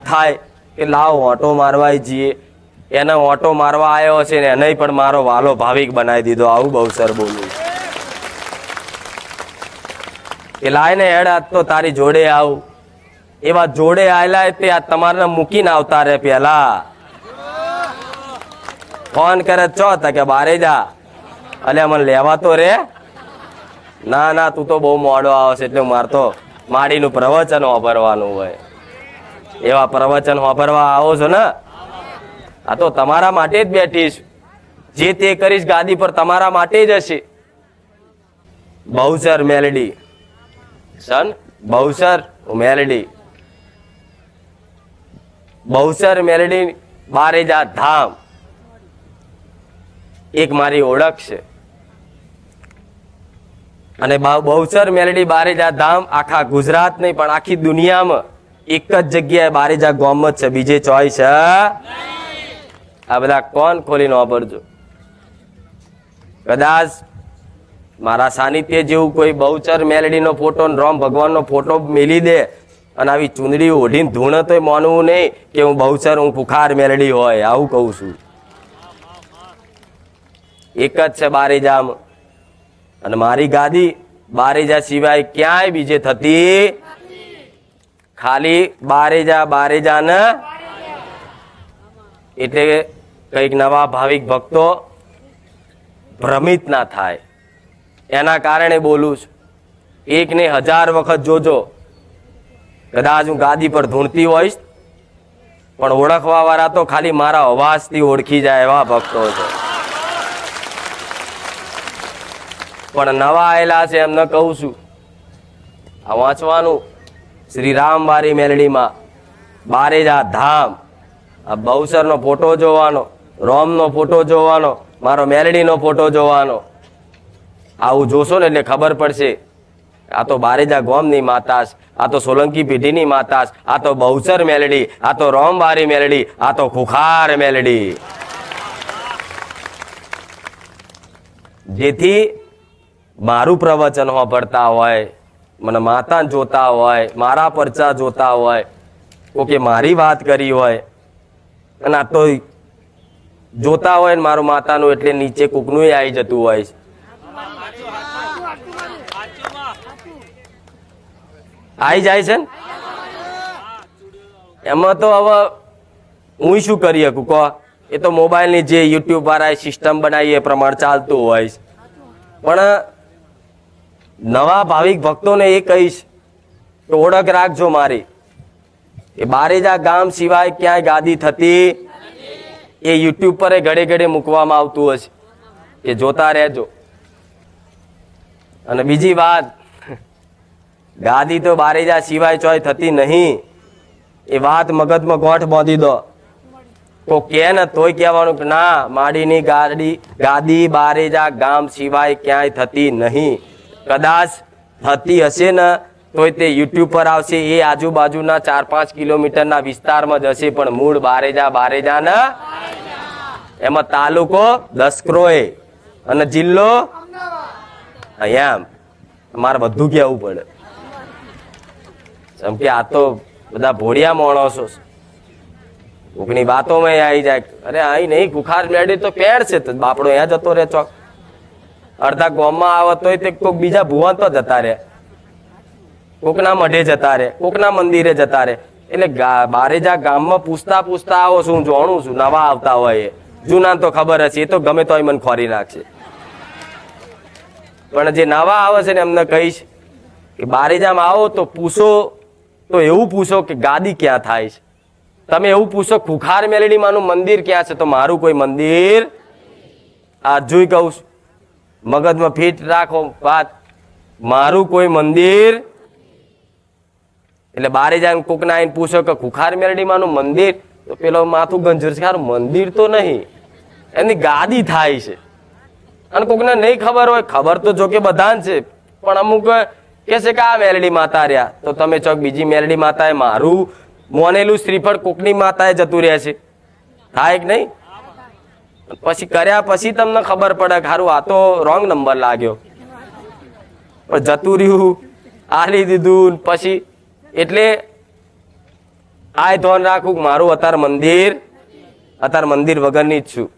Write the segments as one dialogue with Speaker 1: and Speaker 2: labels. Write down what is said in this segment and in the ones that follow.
Speaker 1: થાય કે લાવ ઓટો મારવા જઈએ, એને ઓટો મારવા આવ્યો હશે ને એને પણ મારો વાલો ભાવિક બનાવી દીધો. આવું બહુ સર બોલું કે લાય ને હેડ આજ તો તારી જોડે આવું. એવા જોડે આવેલા તે આ તમારે મૂકીને આવતા રે. પેલા ફોન કરે ચો કે બારે જા, અલે મને લેવા તો રે. ના ના તું તો બહુ મોડો આવશે એટલે મારે તો માડીનું પ્રવચન વાપરવાનું હોય. એવા પ્રવચન વાપરવા આવો છો ને, આ તો તમારા માટે જ બેઠીશ. જે તે કરીશ ગાદી પર તમારા માટે જ હશે. બહુચર મેલડી સન, બહુચર મેલડી, બહુચર મેલડી બારેજા ધામ એક મારી ઓળખ છે. અને બહુચર મેલડી બારેજા ધામ આખા ગુજરાત નહીં પણ આખી દુનિયામાં એક જ જગ્યાએ બારેજા ગામ જ છે, બીજે ચોઈસ છે. આ બધા કોણ ખોલીને વાપરજો. કદાચ મારા સાનિધ્ય જેવું કોઈ બહુચર મેલડીનો ફોટો, રામ ભગવાનનો ફોટો મેલી દે અને આવી ચૂંદડી ઓઢીને ધૂણે તો માનવું નહીં કે હું બહુચર, હું ખુખાર મેલડી હોય. આવું કહું છું. એક જ છે બારેજામાં. અને મારી ગાદી બારેજા સિવાય ક્યાંય બીજે થતી. ખાલી બારેજા ને. એટલે કઈક નવા ભાવિક ભક્તો ભ્રમિત ના થાય એના કારણે બોલું છું. એક ને 1000 વખત જોજો. કદાચ હું ગાદી પર ધૂણતી હોઈશ પણ ઓળખવા વાળા તો ખાલી મારા અવાજથી ઓળખી જાય એવા ભક્તો છે. પણ નવા આવેલા છે એમને કહું છું, આ વાંચવાનું શ્રી રામવારી મેલડીમાં બારેજા ધામ. આ બહુચરનો ફોટો જોવાનો, રોમનો ફોટો જોવાનો, મારો મેલડીનો ફોટો જોવાનો. આવું જોશો ને એટલે ખબર પડશે આ તો બારેજા ગોમની માતાસ, આ તો સોલંકી પેઢીની માતાસ, આ તો બહુચર મેલડી, આ તો રોમવારી મેલડી, આ તો ખુખાર મેલડી. જેથી મારું પ્રવચન સાંભળતા હોય, મને માતાને જોતા હોય, મારા પરચા જોતા હોય, કોકે મારી વાત કરી હોય અને આ તો જોતા હોય ને મારું માતાનું એટલે નીચે કોકનું આવી જતું હોય છે. આવી જાય છે ને. એમાં તો હવે હું શું કરી શકું કહો? એ તો મોબાઈલની જે યુટ્યુબ વાળા સિસ્ટમ બનાવી એ પ્રમાણે ચાલતું હોય. પણ નવા ભાવિક ભક્તોને એ કહીશ કે ઓળખ રાખજો મારી. એ બારેજા ગામ સિવાય ક્યાંય ગાદી થતી. એ યુટ્યુબ પર ઘડે ઘડે મૂકવામાં આવતું હશે કે જોતા રહેજો. અને બીજી વાત, ગાદી તો બારેજા સિવાય ચોય થતી નહીં. એ વાત મગજમાં ગોઠ બાંધી દો. તો કે ને તોય કહેવાનું કે ના, માડીની ગાદી બારેજા ગામ સિવાય ક્યાંય થતી નહીં. કદાચ થતી હશે ને તોય તે યુટ્યુબ પર આવશે. એ આજુબાજુના 4-5 કિલોમીટરના વિસ્તારમાં જ હશે પણ મૂળ બારેજા ને. એમાં તાલુકો દસક્રોય અને જિલ્લો અહીંયા. મારે બધું કહેવું પડે જેમ કે આ તો બધા ભોળિયા માણસો છે. કોકની વાતોમાં આવી જાય, અરે અહીં નહીં ખુખાર મેળડી તો પેડ છે, તો બાપડો અહીંયા જતો રહે ચોક. અડધા ગામમાં આવે તોય તે કોક બીજા ભુવન તો જતા રહે, કોકના મઢે જતા રહે, કોકના મંદિરે જતા રહે. એટલે બારેજા ગામમાં પૂછતા આવો છું, જાણું છું. નવા આવતા હોય જૂના તો ખબર હશે, એ તો ગમે તો મને ખોરી નાખશે. પણ જે નવા આવે છે ને એમને કહીશ કે બારેજામાં આવો તો પૂછો, તો એવું પૂછો કે ગાદી ક્યાં થાય છે. તમે એવું પૂછો ખુખાર મેલડી માનું મંદિર ક્યાં છે, તો મારું કોઈ મંદિર. આ જોઈ કહું છું, મગજમાં ફિટ રાખો વાત, મારું કોઈ મંદિર. એટલે બારેજા કોકના આવીને પૂછો કે ખુખાર મેલડી માનું મંદિર, તો પેલો માથું ગંજર છે, મંદિર તો નહીં, એની ગાદી થાય છે. અને કોકને નહીં ખબર હોય, ખબર તો જો કે બધાને છે, પણ અમુક કે છે કે આ મેલડી માતા રહ્યા, તો તમે ચોક બીજી મેલડી માતાએ મારું મોનેલું શ્રીફળ કોકની માતાએ જતું રહે છે. થાય કે નહીં? પછી કર્યા પછી તમને ખબર પડે કે સારું આ તો રોંગ નંબર લાગ્યો, પણ જતું રહ્યું, આલી દીધું પછી. એટલે આ ધ્યાન રાખવું કે મારું અત્યારે મંદિર વગરની જ છું.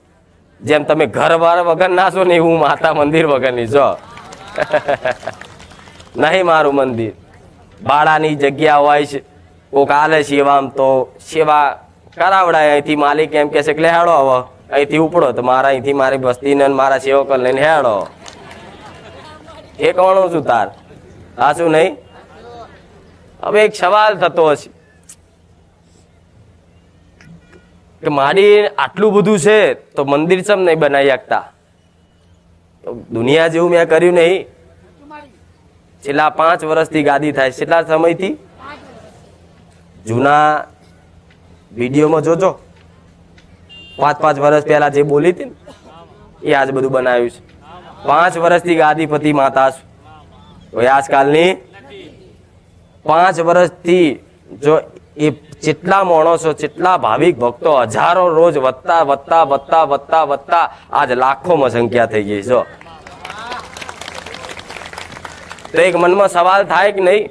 Speaker 1: જેમ તમે ઘર વગર ના છો ને એવું માતા મંદિર વગરની છો. નહીં મારું મંદિર. ભાડાની જગ્યા હોય છે, કોક આલે સેવા, તો સેવા કરાવડાય. અહીંથી માલિક એમ કે છે કે હેડો હવે અહીંથી ઉપડો, તો મારા અહીંથી મારી બસ્તીને મારા સેવકો લઈને હેડો. એ કોણું છું તાર? હા શું નહીં? હવે એક સવાલ થતો હશે કે મારી આટલું બધું છે તો મંદિર ચમ નહીં બનાવી શકતા? તો દુનિયા જેવું મેં કર્યું નહીં. છેલ્લા 5 વર્ષથી ગાદી થાય. કેટલા સમયથી? જૂના વિડીયોમાં જોજો. 5 વર્ષ પહેલા જે બોલી હતી ને એ આજ બધું બનાવ્યું છે. 5 વર્ષથી ગાદીપતિ માતા છું. તો આજકાલની 5 વર્ષથી જો એ જેટલા માણસો, જેટલા ભાવિક ભક્તો, હજારો રોજ વધતા વધતા વધતા વધતા વધતા આજ લાખોમાં સંખ્યા થઈ ગઈ છે. તો એક મનમાં સવાલ થાય કે નહીં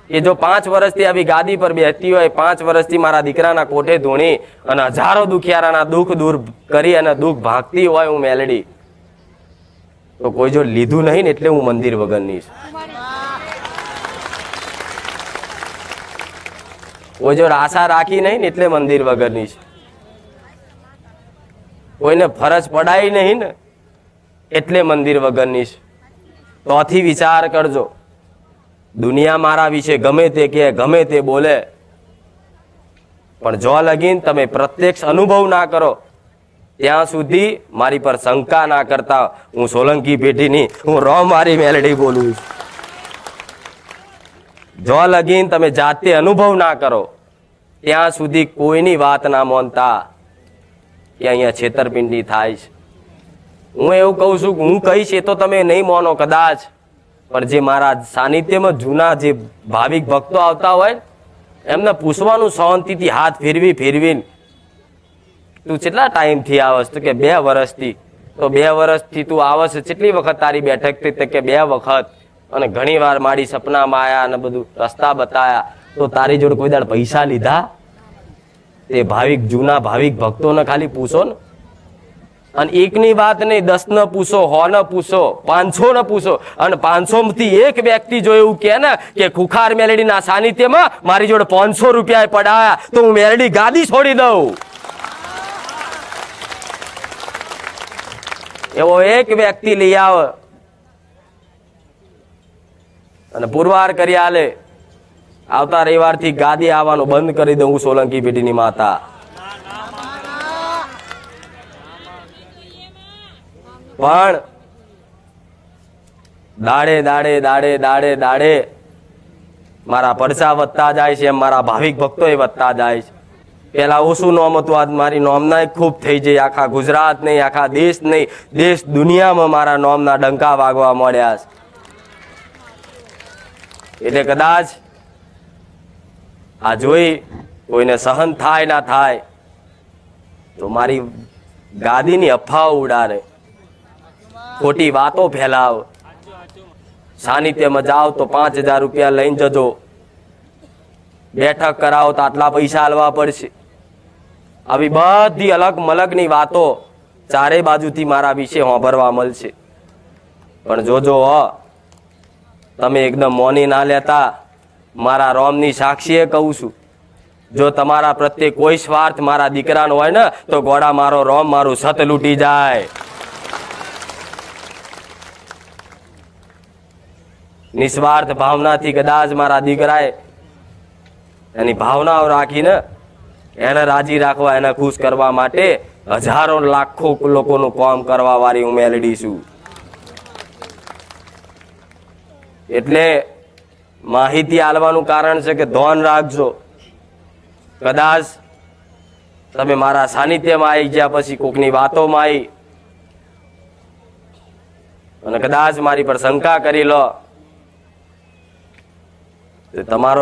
Speaker 1: કે જો 5 વર્ષથી આવી ગાદી પર બેસતી હોય, 5 વર્ષથી મારા દીકરાના કોઠે ધૂણી અને હજારો દુખિયારાના દુઃખ દૂર કરી અને દુઃખ ભાગતી હોય હું મેલડી, તો કોઈ જો લીધું નહીં ને એટલે હું મંદિર વગરની છું. કોઈ જો આશા રાખી નહીં ને એટલે મંદિર વગરની છે. કોઈને ફરજ પડાય નહીં ને એટલે મંદિર વગરની છે. તોથી વિચાર કરજો. દુનિયા મારા વિશે ગમે તે કે ગમે તે બોલે, પણ જો લગીન તમે પ્રત્યક્ષ અનુભવ ના કરો ત્યાં સુધી મારી પર શંકા ના કરતા. હું સોલંકી પેઢીની, હું મારી મેલડી બોલું છું. જો લગીન તમે જાતે અનુભવ ના કરો ત્યાં સુધી કોઈની વાત ના માનતા કે અહીંયા છેતરપિંડી થાય છે. હું એવું કહું છું કે હું કહીશ એ તો તમે નહીં માનો કદાચ, પણ જે મારા સાનિધ્યમાં જૂના જે ભાવિક ભક્તો આવતા હોય એમને પૂછવાનું શાંતિથી, હાથ ફેરવીને, તું કેટલા ટાઈમથી આવસ? તો કે 2 વર્ષથી. તો 2 વર્ષથી તું આવસ, કેટલી વખત તારી બેઠક થઈ? કે 2 વખત. અને ઘણી વાર મારી સપનામાં આયા અને બધું રસ્તા બતાયા. તો તારી જોડે કોઈ દાડ પૈસા લીધા? તે જૂના ભાવિક ભક્તોને ખાલી પૂછો ને. અને એકની વાત નહીં, 10 ને પૂછો, 100 ને પૂછો, 500 ને પૂછો. અને 500 માંથી એક વ્યક્તિ જો એવું કે ને કે ખુખાર મેલડીના સાનિધ્યમાં મારી જોડે 500 રૂપિયા પડાયા તો હું મેલડી ગાદી છોડી દઉં. એવો એક વ્યક્તિ લઈ આવ અને પુરવાર કરી આલે, આવતા રવિવારથી ગાદી આવવાનું બંધ કરી દઉં સોલંકી પેઢીની માતા. પણ દાડે દાડે દાડે દાડે દાડે મારા પડસા વધતા જાય છે, એમ મારા ભાવિક ભક્તો વધતા જાય છે. પેલા ઓછું નોમ હતું, આજ મારી નોમના ખૂબ થઈ જાય. આખા ગુજરાત નહીં, આખા દેશ નહીં, દેશ દુનિયામાં મારા નોમના ડંકા વાગવા મળ્યા છે. એટલે કદાચ આ જોઈ કોઈને સહન થાય ના થાય તો મારી ગાદીની અફવાઓ ઉડાડે, ખોટી વાતો ફેલાવ. સાનિધ્યમાં જાઓ તો 5000 રૂપિયા લઈને જજો, બેઠક કરાવો તો આટલા પૈસા આલવા પડશે. આવી બધી અલગ મલગની વાતો ચારે બાજુથી મારા વિશે સાંભળવા મળશે. પણ જોજો તમે એકદમ મોની ના લેતા. મારા રોમની સાક્ષીએ કહું છું, જો તમારા પ્રત્યે કોઈ સ્વાર્થ મારા દીકરાનો હોય ને તો ગોળા મારો રોમ મારું સત લૂંટી જાય. નિસ્વાર્થ ભાવનાથી કદાચ મારા દીકરાએ એની ભાવનાઓ રાખીને એને રાજી રાખવા, એને ખુશ કરવા માટે હજારો લાખો લોકોનું કામ કરવા વાળી હું મેલડી છું. એટલે માહિતી આલવાનું કારણ છે કે ધ્યાન રાખજો. કદાચ તમે મારા સાનિધ્યમાં આવી ગયા પછી કોકની વાતોમાં આવી અને કદાચ મારી પર શંકા કરી લો, તમારો